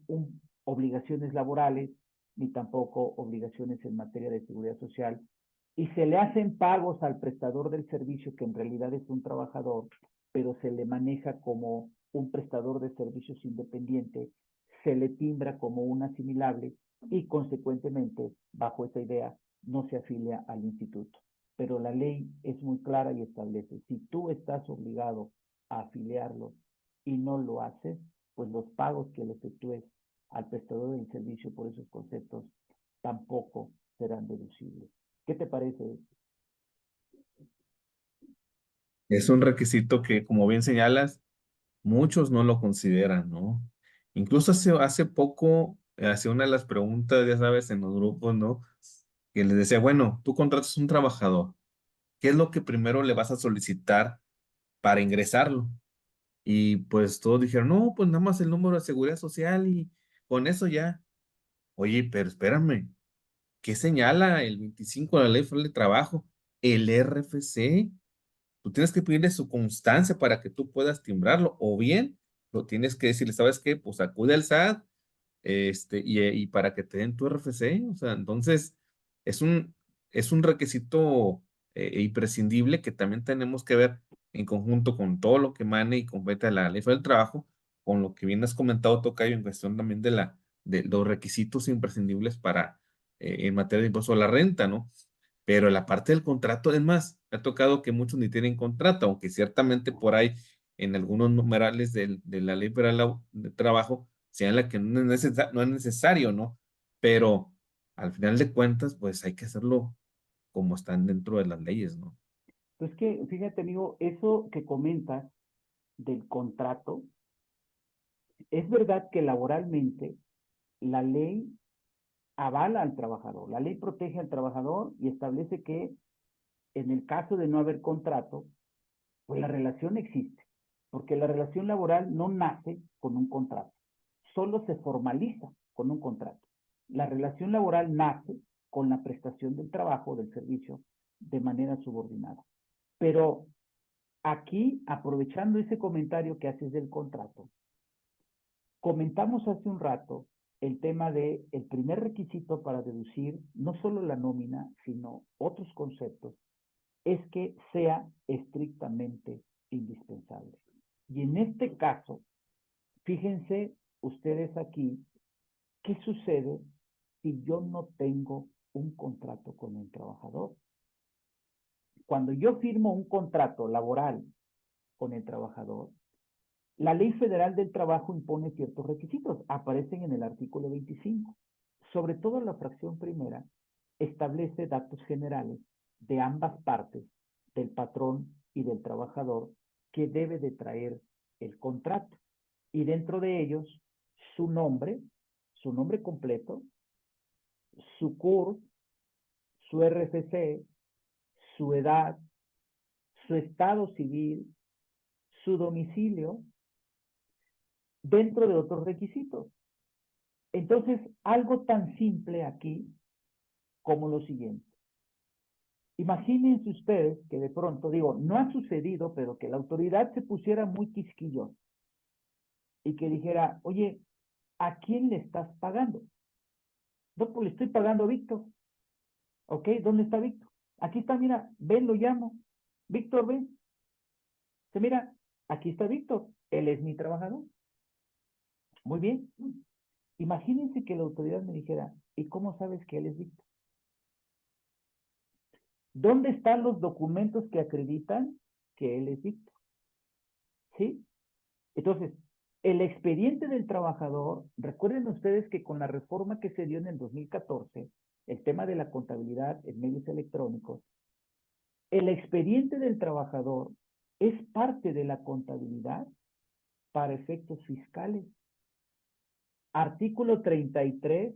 obligaciones laborales ni tampoco obligaciones en materia de seguridad social, y se le hacen pagos al prestador del servicio que en realidad es un trabajador, pero se le maneja como un prestador de servicios independiente, se le timbra como un asimilable y consecuentemente, bajo esa idea, no se afilia al instituto. Pero la ley es muy clara y establece, si tú estás obligado a afiliarlo y no lo haces, pues los pagos que le efectúes al prestador del servicio por esos conceptos tampoco serán deducibles. ¿Qué te parece? Es un requisito que, como bien señalas, muchos no lo consideran, ¿no? Incluso hace poco, hacía una de las preguntas, ya sabes, en los grupos, ¿no? Que les decía, bueno, tú contratas un trabajador, ¿qué es lo que primero le vas a solicitar para ingresarlo? Y pues todos dijeron, no, pues nada más el número de seguridad social y con eso ya. Oye, pero espérame, ¿qué señala el 25 de la Ley Federal de Trabajo? El RFC. Tú tienes que pedirle su constancia para que tú puedas timbrarlo, o bien lo tienes que decirle, ¿sabes qué? Pues acude al SAT, y para que te den tu RFC. O sea, entonces es es un requisito imprescindible que también tenemos que ver en conjunto con todo lo que mane y compete a la ley del trabajo, con lo que bien has comentado, Tocayo, en cuestión también de los requisitos imprescindibles para, en materia de impuesto a la renta, ¿no? Pero la parte del contrato, es más, me ha tocado que muchos ni tienen contrato, aunque ciertamente por ahí en algunos numerales de la ley federal de trabajo señala que no es necesario, ¿no? Pero al final de cuentas, pues hay que hacerlo como están dentro de las leyes, ¿no? Pues que, fíjate, amigo, eso que comentas del contrato, es verdad que laboralmente la ley avala al trabajador, la ley protege al trabajador y establece que en el caso de no haber contrato, pues la relación existe, porque la relación laboral no nace con un contrato, solo se formaliza con un contrato. La relación laboral nace con la prestación del trabajo, del servicio, de manera subordinada. Pero aquí, aprovechando ese comentario que haces del contrato, comentamos hace un rato el tema de el primer requisito para deducir no solo la nómina, sino otros conceptos, es que sea estrictamente indispensable. Y en este caso, fíjense ustedes aquí, ¿qué sucede si yo no tengo un contrato con el trabajador? Cuando yo firmo un contrato laboral con el trabajador, la Ley Federal del Trabajo impone ciertos requisitos, aparecen en el artículo 25. sobre todo la fracción primera, establece datos generales de ambas partes, del patrón y del trabajador, que debe de traer el contrato. Y dentro de ellos, su nombre completo, su CURP, su RFC, su edad, su estado civil, su domicilio, dentro de otros requisitos. Entonces, algo tan simple aquí como lo siguiente. Imagínense ustedes que de pronto, digo, no ha sucedido, pero que la autoridad se pusiera muy quisquillosa y que dijera, oye, ¿a quién le estás pagando? No, pues le estoy pagando a Víctor. ¿Ok? ¿Dónde está Víctor? Aquí está, mira, ven, lo llamo. Víctor, ven. Se mira, aquí está Víctor. Él es mi trabajador. Muy bien. Imagínense que la autoridad me dijera, ¿y cómo sabes que él es Víctor? ¿Dónde están los documentos que acreditan que él es Víctor? ¿Sí? Entonces, el expediente del trabajador, recuerden ustedes que con la reforma que se dio en el 2014, el tema de la contabilidad en medios electrónicos, el expediente del trabajador es parte de la contabilidad para efectos fiscales. Artículo 33,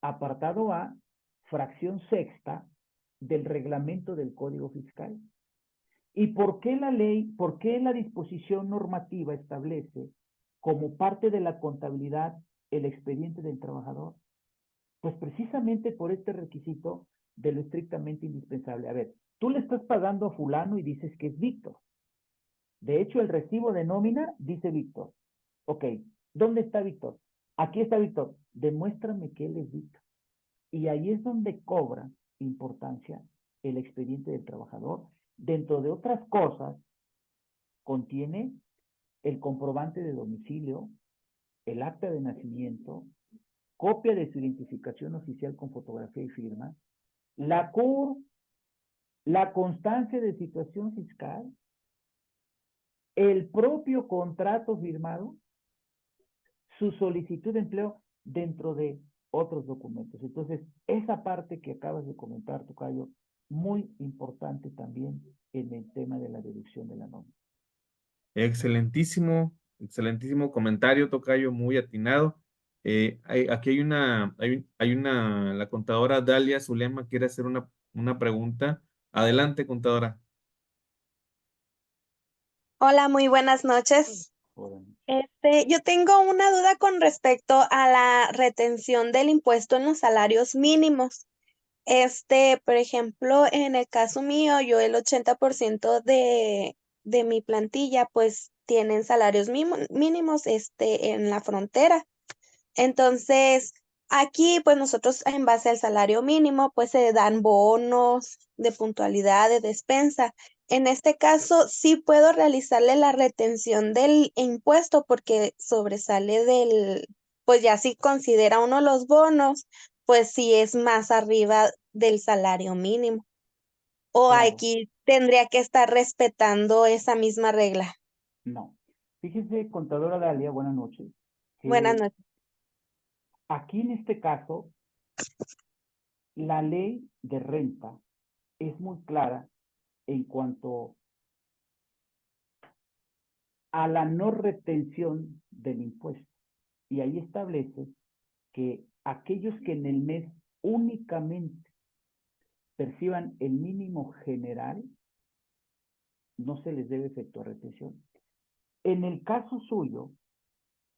apartado A, fracción sexta del reglamento del Código Fiscal. ¿Y por qué la ley, por qué la disposición normativa establece como parte de la contabilidad el expediente del trabajador? Pues precisamente por este requisito de lo estrictamente indispensable. A ver, tú le estás pagando a fulano y dices que es Víctor. De hecho, el recibo de nómina dice Víctor. Ok, ¿dónde está Víctor? Aquí está Víctor. Demuéstrame que él es Víctor. Y ahí es donde cobra importancia el expediente del trabajador. Dentro de otras cosas, contiene el comprobante de domicilio, el acta de nacimiento, copia de su identificación oficial con fotografía y firma, la CUR, la constancia de situación fiscal, el propio contrato firmado, su solicitud de empleo dentro de otros documentos. Entonces, esa parte que acabas de comentar, Tocayo, muy importante también en el tema de la deducción de la nómina. Excelentísimo, excelentísimo comentario, tocayo, muy atinado. Aquí la contadora Dalia Zulema quiere hacer una pregunta. Adelante, contadora. Hola, muy buenas noches. Joven. Yo tengo una duda con respecto a la retención del impuesto en los salarios mínimos. Por ejemplo, en el caso mío, yo el 80% de mi plantilla, pues tienen salarios mínimos, en la frontera. Entonces, aquí, pues nosotros en base al salario mínimo, pues se dan bonos de puntualidad, de despensa. En este caso, sí puedo realizarle la retención del impuesto porque sobresale pues ya si considera uno los bonos, pues sí es más arriba del salario mínimo. O Claro, aquí tendría que estar respetando esa misma regla. no. Fíjese, contadora Dalia, buenas noches, Buenas que noches. aquí en este caso, la ley de renta es muy clara en cuanto a la no retención del impuesto. Y ahí establece que aquellos que en el mes únicamente perciban el mínimo general, no se les debe efectuar retención. En el caso suyo,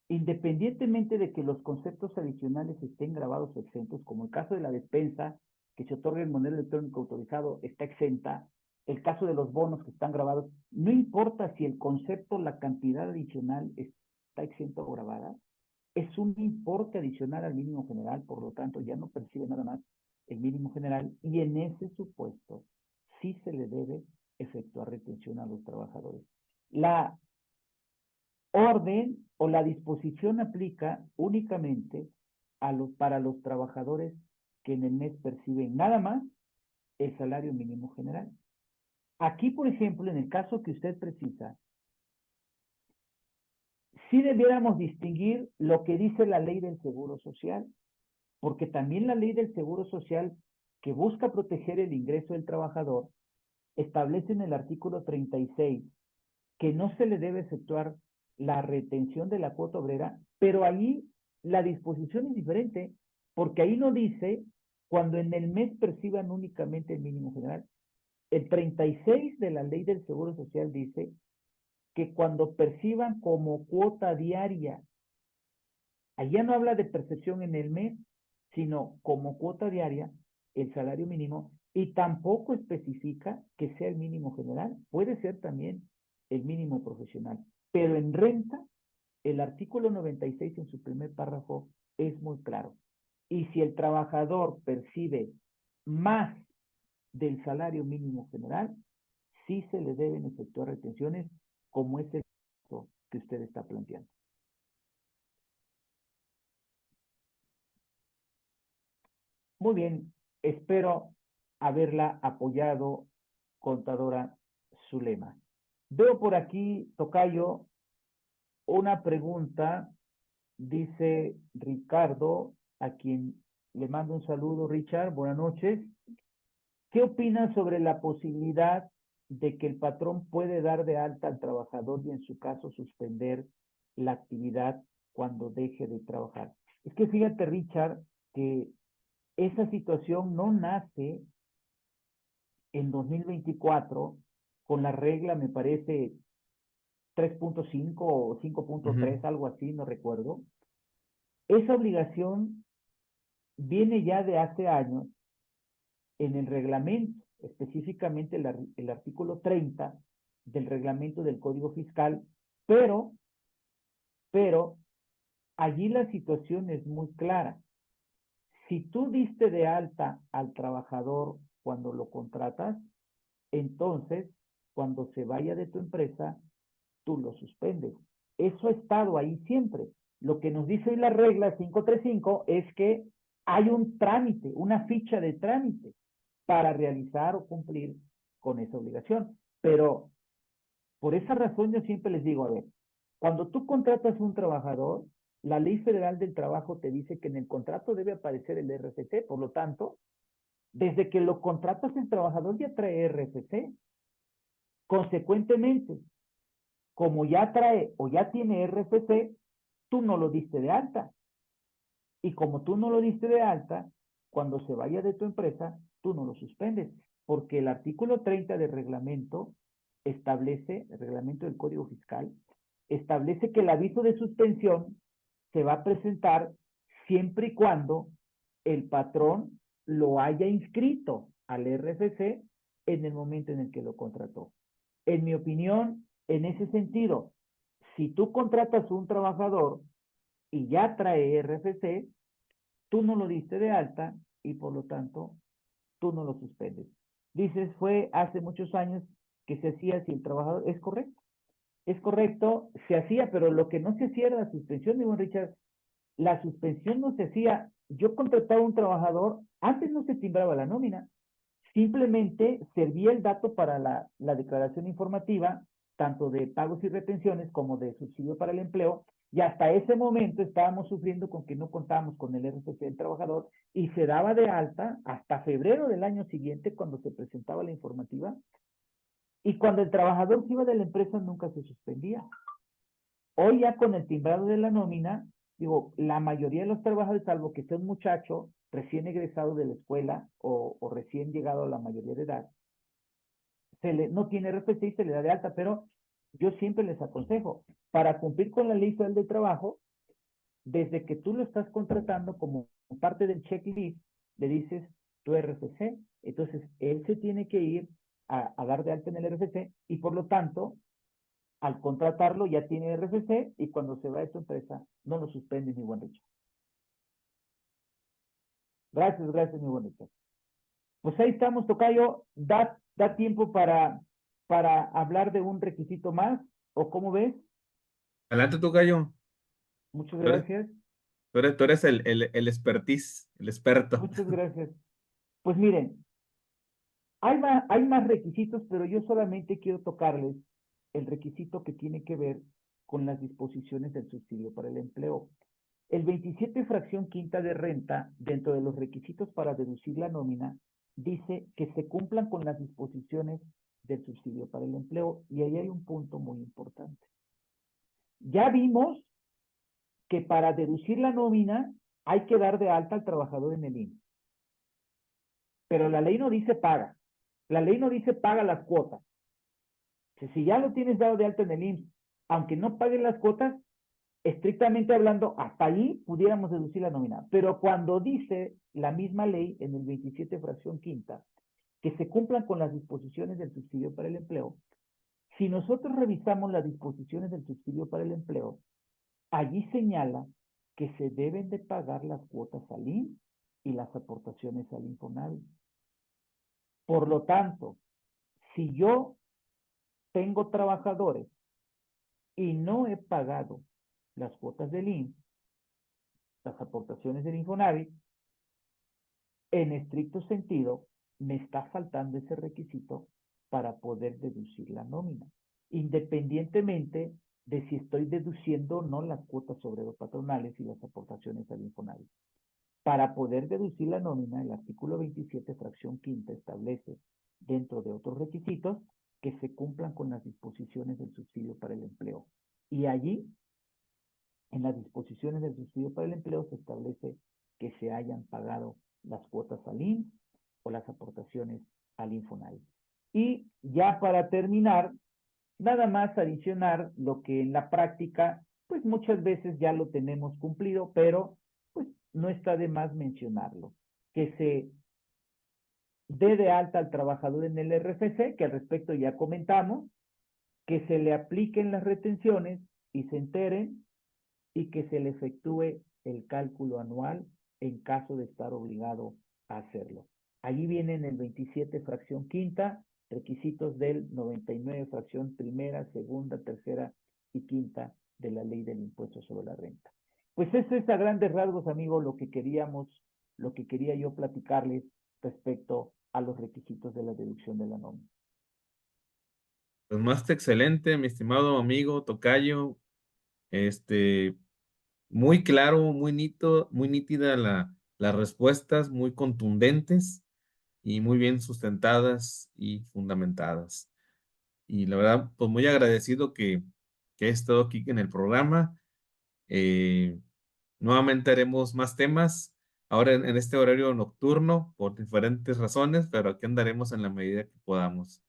independientemente de que los conceptos adicionales estén grabados o exentos, como el caso de la despensa, que se otorga en moneda electrónica autorizado, está exenta, el caso de los bonos que están grabados, no importa si el concepto, la cantidad adicional está exenta o grabada, es un importe adicional al mínimo general, por lo tanto ya no percibe nada más el mínimo general y en ese supuesto sí se le debe efectuar retención a los trabajadores. La orden o la disposición aplica únicamente para los trabajadores que en el mes perciben nada más el salario mínimo general. Aquí, por ejemplo, en el caso que usted precisa, sí debiéramos distinguir lo que dice la ley del Seguro Social. porque también la ley del Seguro Social, que busca proteger el ingreso del trabajador, establece en el artículo 36 que no se le debe efectuar la retención de la cuota obrera, pero ahí la disposición es diferente, porque ahí no dice cuando en el mes perciban únicamente el mínimo general. El 36 de la ley del Seguro Social dice que cuando perciban como cuota diaria, allá no habla de percepción en el mes, sino como cuota diaria, el salario mínimo, y tampoco especifica que sea el mínimo general, puede ser también el mínimo profesional. Pero en renta, el artículo 96 en su primer párrafo es muy claro. Y si el trabajador percibe más del salario mínimo general, sí se le deben efectuar retenciones, como es el caso que usted está planteando. Muy bien, espero haberla apoyado, contadora Zulema. Veo por aquí, tocayo, una pregunta, dice Ricardo, a quien le mando un saludo, Richard, buenas noches. ¿Qué opinas sobre la posibilidad de que el patrón puede dar de alta al trabajador y en su caso suspender la actividad cuando deje de trabajar? Es que fíjate, Richard, que esa situación no nace en 2024 con la regla, me parece, 3.5 o 5.3, algo así, no recuerdo. Esa obligación viene ya de hace años en el reglamento, específicamente el artículo 30 del reglamento del Código Fiscal, pero allí la situación es muy clara. Si tú diste de alta al trabajador cuando lo contratas, entonces, cuando se vaya de tu empresa, tú lo suspendes. Eso ha estado ahí siempre. Lo que nos dice la regla 535 es que hay un trámite, una ficha de trámite para realizar o cumplir con esa obligación. Pero por esa razón yo siempre les digo, a ver, cuando tú contratas un trabajador, la Ley Federal del Trabajo te dice que en el contrato debe aparecer el RFC, por lo tanto, desde que lo contratas el trabajador ya trae RFC. Consecuentemente, como ya trae o ya tiene RFC, tú no lo diste de alta. Y como tú no lo diste de alta, cuando se vaya de tu empresa, tú no lo suspendes, porque el artículo 30 del reglamento establece, el reglamento del Código Fiscal, establece que el aviso de suspensión se va a presentar siempre y cuando el patrón lo haya inscrito al RFC en el momento en el que lo contrató. En mi opinión, en ese sentido, si tú contratas un trabajador y ya trae RFC, tú no lo diste de alta y por lo tanto tú no lo suspendes. Dices, fue hace muchos años que se hacía si el trabajador, es correcto, se hacía, pero lo que no se hacía era la suspensión, digo, Richard, la suspensión no se hacía, yo contrataba un trabajador, antes no se timbraba la nómina, simplemente servía el dato para la declaración informativa, tanto de pagos y retenciones como de subsidio para el empleo, y hasta ese momento estábamos sufriendo con que no contábamos con el RFC del trabajador y se daba de alta hasta febrero del año siguiente cuando se presentaba la informativa, y cuando el trabajador se iba de la empresa nunca se suspendía. Hoy ya con el timbrado de la nómina, digo, la mayoría de los trabajadores, salvo que sea un muchacho recién egresado de la escuela o recién llegado a la mayoría de edad, no tiene RFC y se le da de alta, pero yo siempre les aconsejo, para cumplir con la Ley Federal de Trabajo, desde que tú lo estás contratando como parte del checklist, le dices tu RFC, entonces él se tiene que ir a dar de alta en el RFC y por lo tanto, al contratarlo ya tiene RFC y cuando se va de tu empresa no lo suspendes, mi buen Richard. Gracias, mi buen Richard. Pues ahí estamos, tocayo, da tiempo para hablar de un requisito más, ¿o cómo ves? Adelante tú, Gallo. Muchas Tú eres, gracias, tú eres el expertise, el experto. muchas gracias. Pues miren, hay más requisitos, pero yo solamente quiero tocarles el requisito que tiene que ver con las disposiciones del subsidio para el empleo. El 27 fracción quinta de renta, dentro de los requisitos para deducir la nómina, dice que se cumplan con las disposiciones del subsidio para el empleo, y ahí hay un punto muy importante. Ya vimos que para deducir la nómina hay que dar de alta al trabajador en el IMSS. Pero la ley no dice paga. La ley no dice paga las cuotas. Si ya lo tienes dado de alta en el IMSS, aunque no paguen las cuotas, estrictamente hablando, hasta ahí pudiéramos deducir la nómina. Pero cuando dice la misma ley en el 27 fracción quinta, que se cumplan con las disposiciones del subsidio para el empleo, si nosotros revisamos las disposiciones del subsidio para el empleo, allí señala que se deben de pagar las cuotas al IMSS y las aportaciones al Infonavit. Por lo tanto, si yo tengo trabajadores y no he pagado las cuotas del IMSS, las aportaciones del Infonavit, en estricto sentido, me está faltando ese requisito para poder deducir la nómina, independientemente de si estoy deduciendo o no las cuotas obrero-patronales y las aportaciones al Infonavit. Para poder deducir la nómina, el artículo 27, fracción quinta, establece, dentro de otros requisitos, que se cumplan con las disposiciones del subsidio para el empleo. Y allí, en las disposiciones del subsidio para el empleo, se establece que se hayan pagado las cuotas al IMSS o las aportaciones al Infonavit. Y ya para terminar, nada más adicionar lo que en la práctica, pues muchas veces ya lo tenemos cumplido, pero pues no está de más mencionarlo, que se dé de alta al trabajador en el RFC, que al respecto ya comentamos, que se le apliquen las retenciones y se enteren, y que se le efectúe el cálculo anual en caso de estar obligado a hacerlo. Allí viene en el 27 fracción quinta, requisitos del 99 fracción primera, segunda, tercera y quinta de la ley del impuesto sobre la renta. Pues eso es a grandes rasgos, amigos, lo que quería yo platicarles respecto a los requisitos de la deducción de la nómina. Pues más excelente, mi estimado amigo Tocayo. Muy claro, muy nítida las respuestas, muy contundentes y muy bien sustentadas y fundamentadas. Y la verdad, pues muy agradecido que he estado aquí en el programa. Eh, Nuevamente haremos más temas, ahora en este horario nocturno, por diferentes razones, pero aquí andaremos en la medida que podamos.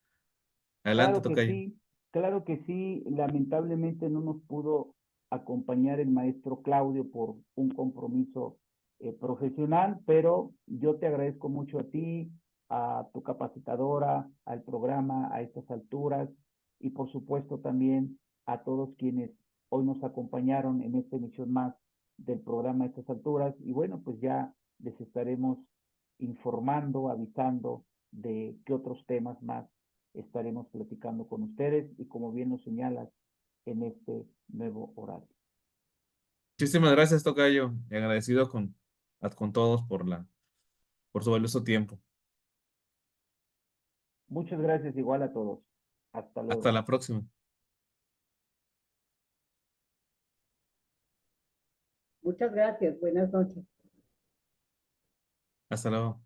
Adelante, Tocayo. Claro que sí, lamentablemente no nos pudo acompañar el maestro Claudio por un compromiso profesional, pero yo te agradezco mucho a ti, a tu capacitadora, al programa a estas alturas, y por supuesto también a todos quienes hoy nos acompañaron en esta emisión más del programa a estas alturas. Y bueno, pues ya les estaremos informando, avisando de qué otros temas más estaremos platicando con ustedes, y como bien nos señalas, en este nuevo horario. Muchísimas gracias, Tocayo. Y agradecido con todos por su valioso tiempo. Muchas gracias, igual a todos. Hasta Hasta luego. la próxima. Muchas gracias. Buenas noches. Hasta luego.